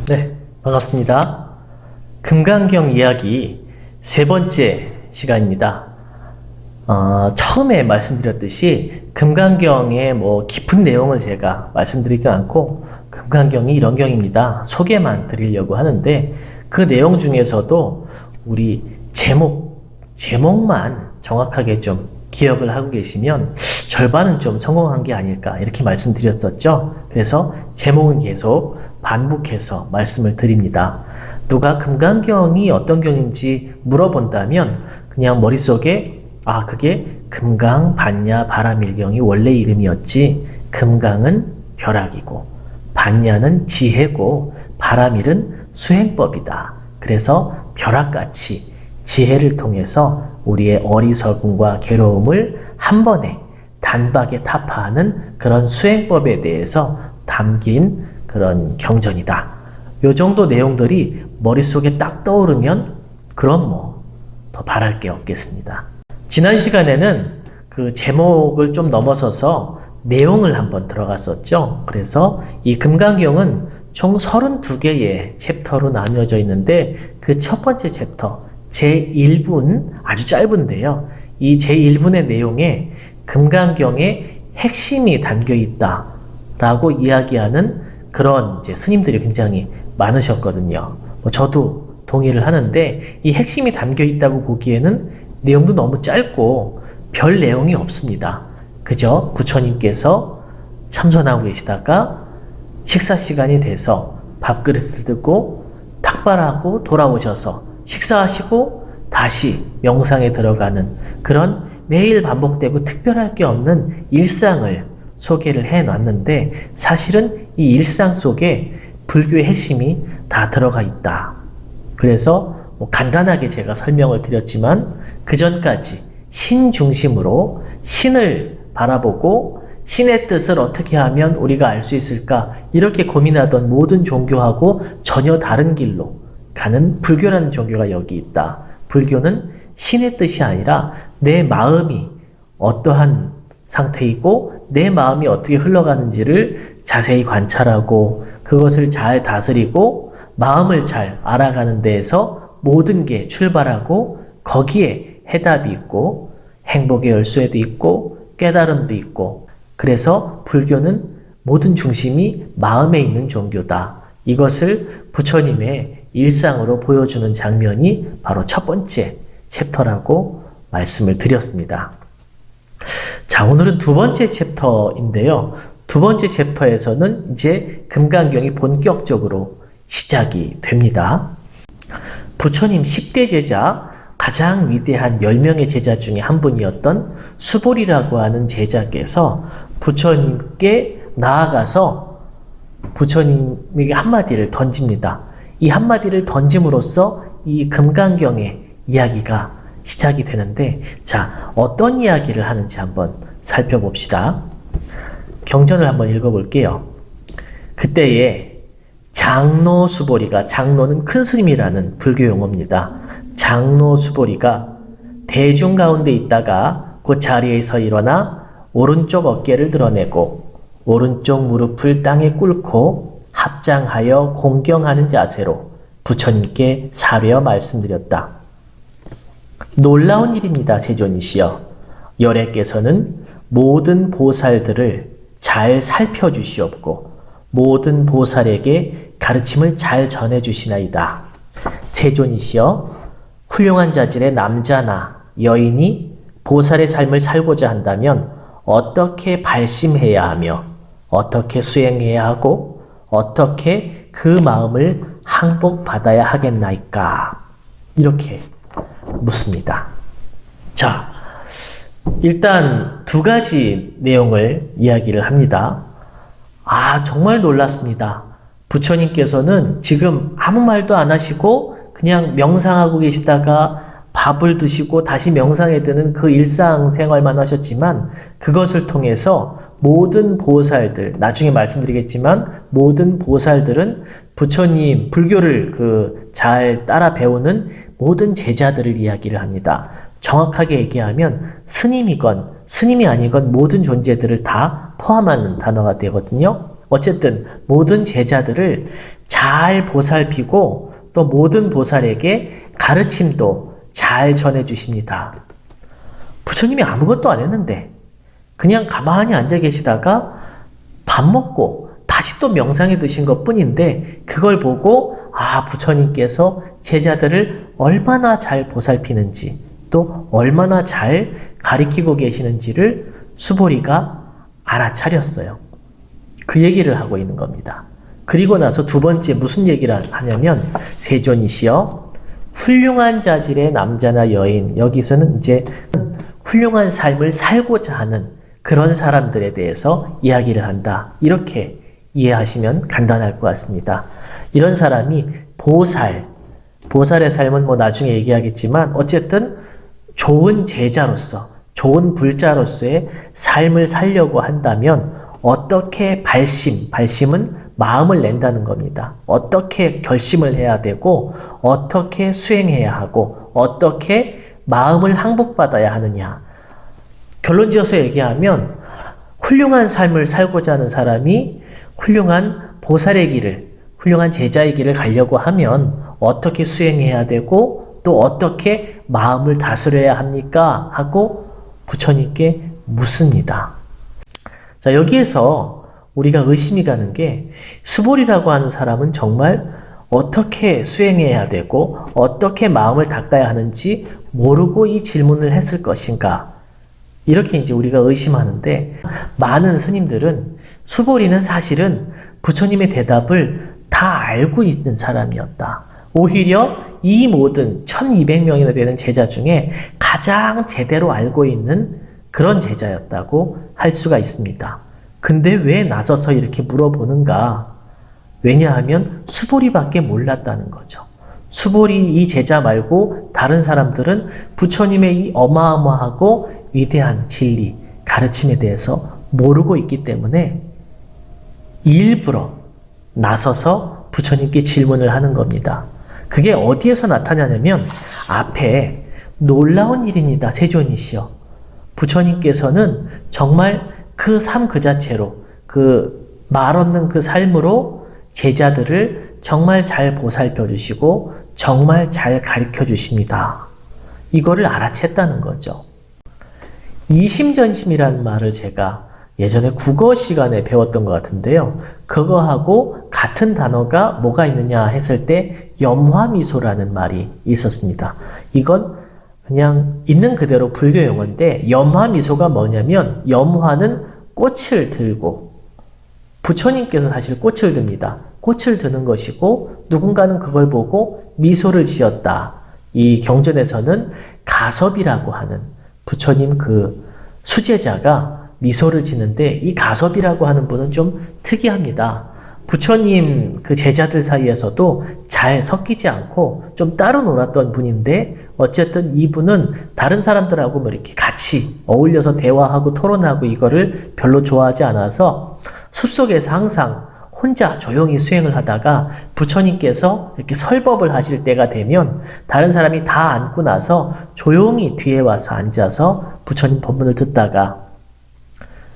네, 반갑습니다. 금강경 이야기 세 번째 시간입니다. 처음에 말씀드렸듯이 금강경의 깊은 내용을 제가 말씀드리지 않고 금강경이 이런 경입니다. 소개만 드리려고 하는데 그 내용 중에서도 우리 제목만 정확하게 좀 기억을 하고 계시면 절반은 좀 성공한 게 아닐까 이렇게 말씀드렸었죠. 그래서 제목은 계속 반복해서 말씀을 드립니다. 누가 금강경이 어떤 경인지 물어본다면 그냥 머릿속에 그게 금강, 반야, 바라밀경이 원래 이름이었지. 금강은 벼락이고 반야는 지혜고 바라밀은 수행법이다. 그래서 벼락같이 지혜를 통해서 우리의 어리석음과 괴로움을 한 번에 단박에 타파하는 그런 수행법에 대해서 담긴 그런 경전이다. 요 정도 내용들이 머릿속에 딱 떠오르면 그럼 더 바랄 게 없겠습니다. 지난 시간에는 그 제목을 좀 넘어서서 내용을 한번 들어갔었죠. 그래서 이 금강경은 총 32개의 챕터로 나뉘어져 있는데 그 첫 번째 챕터 제1분 아주 짧은데요. 이 제1분의 내용에 금강경의 핵심이 담겨 있다라고 이야기하는 그런 스님들이 굉장히 많으셨거든요. 저도 동의를 하는데 이 핵심이 담겨 있다고 보기에는 내용도 너무 짧고 별 내용이 없습니다. 그저 부처님께서 참선하고 계시다가 식사 시간이 돼서 밥그릇을 들고 탁발하고 돌아오셔서 식사하시고 다시 명상에 들어가는 그런 매일 반복되고 특별할 게 없는 일상을 소개를 해놨는데 사실은 이 일상 속에 불교의 핵심이 다 들어가 있다. 그래서 간단하게 제가 설명을 드렸지만 그 전까지 신 중심으로 신을 바라보고 신의 뜻을 어떻게 하면 우리가 알 수 있을까 이렇게 고민하던 모든 종교하고 전혀 다른 길로 가는 불교라는 종교가 여기 있다. 불교는 신의 뜻이 아니라 내 마음이 어떠한 상태이고 내 마음이 어떻게 흘러가는지를 자세히 관찰하고 그것을 잘 다스리고 마음을 잘 알아가는 데에서 모든 게 출발하고 거기에 해답이 있고 행복의 열쇠도 있고 깨달음도 있고 그래서 불교는 모든 중심이 마음에 있는 종교다. 이것을 부처님의 일상으로 보여주는 장면이 바로 첫 번째 챕터라고 말씀을 드렸습니다. 자, 오늘은 두 번째 챕터인데요. 두 번째 챕터에서는 이제 금강경이 본격적으로 시작이 됩니다. 부처님 10대 제자, 가장 위대한 10명의 제자 중에 한 분이었던 수보리라고 하는 제자께서 부처님께 나아가서 부처님에게 한마디를 던집니다. 이 한마디를 던짐으로써 이 금강경의 이야기가 시작이 되는데 자, 어떤 이야기를 하는지 한번 살펴봅시다. 경전을 한번 읽어볼게요. 그때에 장로 수보리가, 장로는 큰 스님이라는 불교 용어입니다. 장로 수보리가 대중 가운데 있다가 그 자리에서 일어나 오른쪽 어깨를 드러내고 오른쪽 무릎을 땅에 꿇고 합장하여 공경하는 자세로 부처님께 사려 말씀드렸다. 놀라운 일입니다, 세존이시여. 열애께서는 모든 보살들을 잘 살펴주시옵고 모든 보살에게 가르침을 잘 전해주시나이다. 세존이시여, 훌륭한 자질의 남자나 여인이 보살의 삶을 살고자 한다면 어떻게 발심해야 하며 어떻게 수행해야 하고 어떻게 그 마음을 항복받아야 하겠나이까? 이렇게 묻습니다. 자, 일단 두 가지 내용을 이야기를 합니다. 정말 놀랐습니다. 부처님께서는 지금 아무 말도 안 하시고 그냥 명상하고 계시다가 밥을 드시고 다시 명상에 드는 그 일상생활만 하셨지만 그것을 통해서 모든 보살들, 나중에 말씀드리겠지만 모든 보살들은 부처님 불교를 잘 따라 배우는 모든 제자들을 이야기를 합니다. 정확하게 얘기하면 스님이건 스님이 아니건 모든 존재들을 다 포함하는 단어가 되거든요. 어쨌든 모든 제자들을 잘 보살피고 또 모든 보살에게 가르침도 잘 전해주십니다. 부처님이 아무것도 안 했는데 그냥 가만히 앉아 계시다가 밥 먹고 다시 또 명상에 드신 것 뿐인데 그걸 보고 부처님께서 제자들을 얼마나 잘 보살피는지 또 얼마나 잘 가리키고 계시는지를 수보리가 알아차렸어요. 그 얘기를 하고 있는 겁니다. 그리고 나서 두 번째 무슨 얘기를 하냐면 세존이시여 훌륭한 자질의 남자나 여인, 여기서는 이제 훌륭한 삶을 살고자 하는 그런 사람들에 대해서 이야기를 한다. 이렇게 이해하시면 간단할 것 같습니다. 이런 사람이 보살의 삶은 뭐 나중에 얘기하겠지만 어쨌든 좋은 제자로서, 좋은 불자로서의 삶을 살려고 한다면 어떻게 발심은 마음을 낸다는 겁니다. 어떻게 결심을 해야 되고 어떻게 수행해야 하고 어떻게 마음을 항복받아야 하느냐. 결론지어서 얘기하면 훌륭한 삶을 살고자 하는 사람이 훌륭한 보살의 길을, 훌륭한 제자의 길을 가려고 하면 어떻게 수행해야 되고 또 어떻게 마음을 다스려야 합니까? 하고 부처님께 묻습니다. 자, 여기에서 우리가 의심이 가는 게 수보리라고 하는 사람은 정말 어떻게 수행해야 되고 어떻게 마음을 닦아야 하는지 모르고 이 질문을 했을 것인가? 이렇게 이제 우리가 의심하는데 많은 스님들은 수보리는 사실은 부처님의 대답을 다 알고 있는 사람이었다. 오히려 이 모든 1200명이나 되는 제자 중에 가장 제대로 알고 있는 그런 제자였다고 할 수가 있습니다. 근데 왜 나서서 이렇게 물어보는가? 왜냐하면 수보리밖에 몰랐다는 거죠. 수보리 이 제자 말고 다른 사람들은 부처님의 이 어마어마하고 위대한 진리, 가르침에 대해서 모르고 있기 때문에 일부러 나서서 부처님께 질문을 하는 겁니다. 그게 어디에서 나타나냐면 앞에 놀라운 일입니다. 세존이시여. 부처님께서는 정말 그 삶 그 자체로 그 말 없는 그 삶으로 제자들을 정말 잘 보살펴 주시고 정말 잘 가르쳐 주십니다. 이거를 알아챘다는 거죠. 이심전심이라는 말을 제가 예전에 국어 시간에 배웠던 것 같은데요. 그거하고 같은 단어가 뭐가 있느냐 했을 때 염화미소라는 말이 있었습니다. 이건 그냥 있는 그대로 불교 용어인데 염화미소가 뭐냐면 염화는 꽃을 들고 부처님께서 사실 꽃을 듭니다. 꽃을 드는 것이고 누군가는 그걸 보고 미소를 지었다. 이 경전에서는 가섭이라고 하는 부처님 그 수제자가 미소를 지는데 이 가섭이라고 하는 분은 좀 특이합니다. 부처님 그 제자들 사이에서도 잘 섞이지 않고 좀 따로 놀았던 분인데 어쨌든 이분은 다른 사람들하고 뭐 이렇게 같이 어울려서 대화하고 토론하고 이거를 별로 좋아하지 않아서 숲속에서 항상 혼자 조용히 수행을 하다가 부처님께서 이렇게 설법을 하실 때가 되면 다른 사람이 다 앉고 나서 조용히 뒤에 와서 앉아서 부처님 법문을 듣다가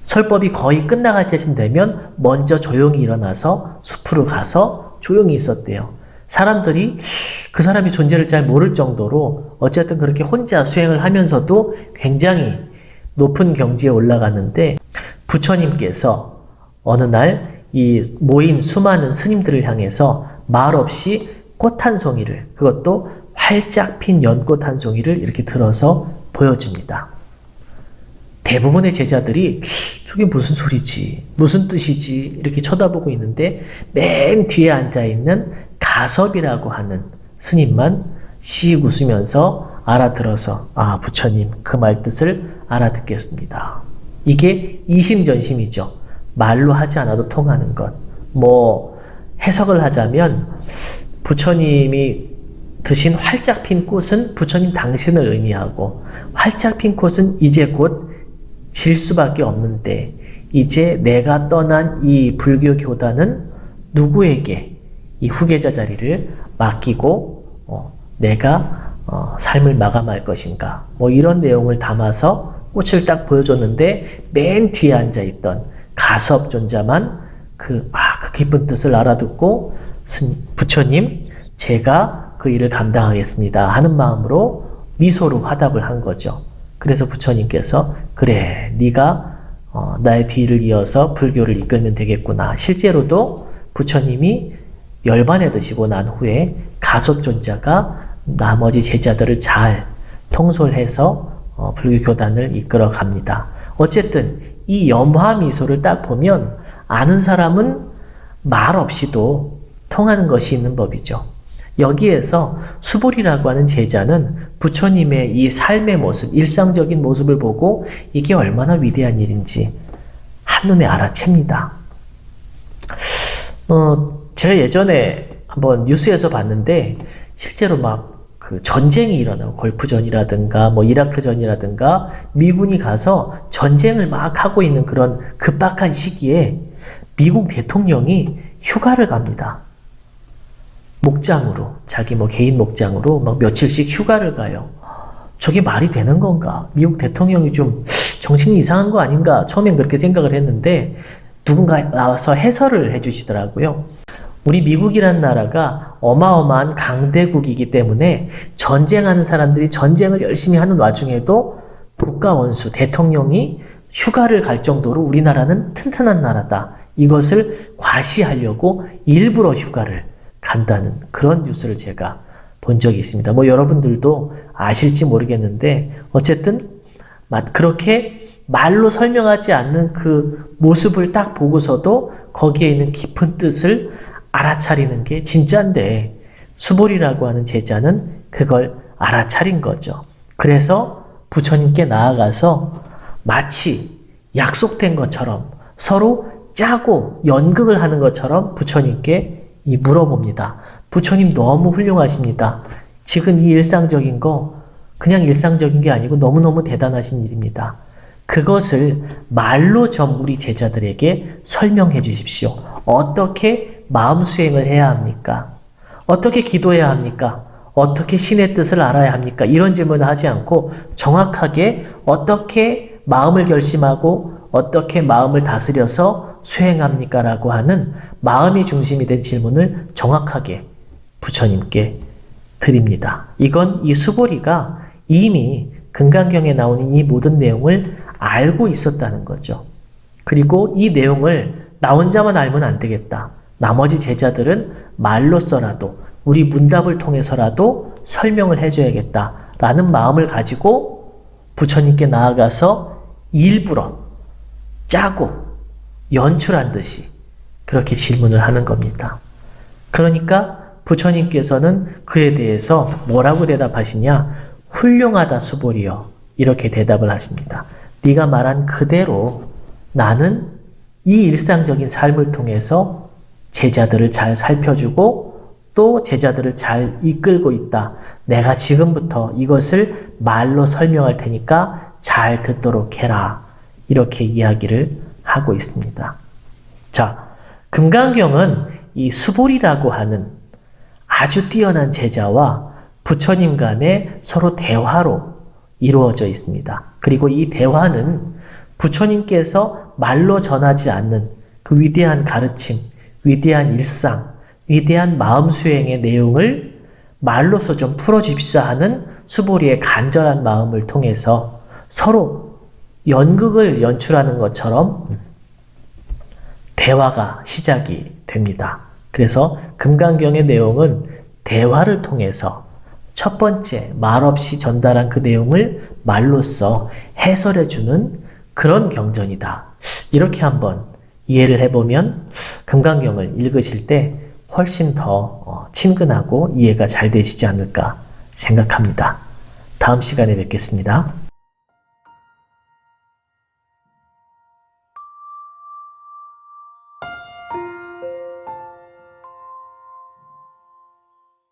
설법이 거의 끝나갈 때쯤 되면 먼저 조용히 일어나서 숲으로 가서 조용히 있었대요. 사람들이 그 사람이 존재를 잘 모를 정도로 어쨌든 그렇게 혼자 수행을 하면서도 굉장히 높은 경지에 올라갔는데 부처님께서 어느 날 이 모인 수많은 스님들을 향해서 말없이 꽃 한 송이를, 그것도 활짝 핀 연꽃 한 송이를 이렇게 들어서 보여줍니다. 대부분의 제자들이 저게 무슨 소리지, 무슨 뜻이지 이렇게 쳐다보고 있는데 맨 뒤에 앉아있는 가섭이라고 하는 스님만 씩 웃으면서 알아들어서 부처님 그 말 뜻을 알아듣겠습니다. 이게 이심전심이죠. 말로 하지 않아도 통하는 것. 뭐 해석을 하자면 부처님이 드신 활짝 핀 꽃은 부처님 당신을 의미하고 활짝 핀 꽃은 이제 곧 질 수밖에 없는데 이제 내가 떠난 이 불교 교단은 누구에게 이 후계자 자리를 맡기고 내가 삶을 마감할 것인가, 뭐 이런 내용을 담아서 꽃을 딱 보여줬는데 맨 뒤에 앉아있던 가섭 존자만 그 깊은 뜻을 알아듣고 부처님, 제가 그 일을 감당하겠습니다 하는 마음으로 미소로 화답을 한 거죠. 그래서 부처님께서 그래, 네가 나의 뒤를 이어서 불교를 이끌면 되겠구나. 실제로도 부처님이 열반에 드시고 난 후에 가섭존자가 나머지 제자들을 잘 통솔해서 불교 교단을 이끌어 갑니다. 어쨌든 이 염화미소를 딱 보면 아는 사람은 말 없이도 통하는 것이 있는 법이죠. 여기에서 수보리라고 하는 제자는 부처님의 이 삶의 모습, 일상적인 모습을 보고 이게 얼마나 위대한 일인지 한눈에 알아챕니다. 제가 예전에 한번 뉴스에서 봤는데 실제로 막 그 전쟁이 일어나고 걸프전이라든가 뭐 이라크전이라든가 미군이 가서 전쟁을 막 하고 있는 그런 급박한 시기에 미국 대통령이 휴가를 갑니다. 목장으로, 자기 뭐 개인 목장으로 막 며칠씩 휴가를 가요. 저게 말이 되는 건가? 미국 대통령이 좀 정신이 이상한 거 아닌가? 처음엔 그렇게 생각을 했는데 누군가 나와서 해설을 해주시더라고요. 우리 미국이란 나라가 어마어마한 강대국이기 때문에 전쟁하는 사람들이 전쟁을 열심히 하는 와중에도 국가 원수, 대통령이 휴가를 갈 정도로 우리나라는 튼튼한 나라다. 이것을 과시하려고 일부러 휴가를 간다는 그런 뉴스를 제가 본 적이 있습니다. 뭐 여러분들도 아실지 모르겠는데 어쨌든 그렇게 말로 설명하지 않는 그 모습을 딱 보고서도 거기에 있는 깊은 뜻을 알아차리는 게 진짜인데 수보리라고 하는 제자는 그걸 알아차린 거죠. 그래서 부처님께 나아가서 마치 약속된 것처럼 서로 짜고 연극을 하는 것처럼 부처님께 물어봅니다. 부처님 너무 훌륭하십니다. 지금 이 일상적인 거 그냥 일상적인 게 아니고 너무너무 대단하신 일입니다. 그것을 말로 좀 우리 제자들에게 설명해 주십시오. 어떻게 마음 수행을 해야 합니까? 어떻게 기도해야 합니까? 어떻게 신의 뜻을 알아야 합니까? 이런 질문을 하지 않고 정확하게 어떻게 마음을 결심하고 어떻게 마음을 다스려서 수행합니까? 라고 하는 마음이 중심이 된 질문을 정확하게 부처님께 드립니다. 이건 이 수보리가 이미 금강경에 나오는 이 모든 내용을 알고 있었다는 거죠. 그리고 이 내용을 나 혼자만 알면 안 되겠다. 나머지 제자들은 말로써라도 우리 문답을 통해서라도 설명을 해줘야겠다라는 마음을 가지고 부처님께 나아가서 일부러 짜고 연출한 듯이 그렇게 질문을 하는 겁니다. 그러니까 부처님께서는 그에 대해서 뭐라고 대답하시냐? 훌륭하다 수보리여, 이렇게 대답을 하십니다. 네가 말한 그대로 나는 이 일상적인 삶을 통해서 제자들을 잘 살펴주고 또 제자들을 잘 이끌고 있다. 내가 지금부터 이것을 말로 설명할 테니까 잘 듣도록 해라. 이렇게 이야기를 하고 있습니다. 자, 금강경은 이 수보리라고 하는 아주 뛰어난 제자와 부처님 간의 서로 대화로 이루어져 있습니다. 그리고 이 대화는 부처님께서 말로 전하지 않는 그 위대한 가르침, 위대한 일상, 위대한 마음 수행의 내용을 말로서 좀 풀어줍시다 하는 수보리의 간절한 마음을 통해서 서로 연극을 연출하는 것처럼 대화가 시작이 됩니다. 그래서 금강경의 내용은 대화를 통해서 첫 번째 말없이 전달한 그 내용을 말로써 해설해주는 그런 경전이다. 이렇게 한번 이해를 해보면 금강경을 읽으실 때 훨씬 더 친근하고 이해가 잘 되시지 않을까 생각합니다. 다음 시간에 뵙겠습니다.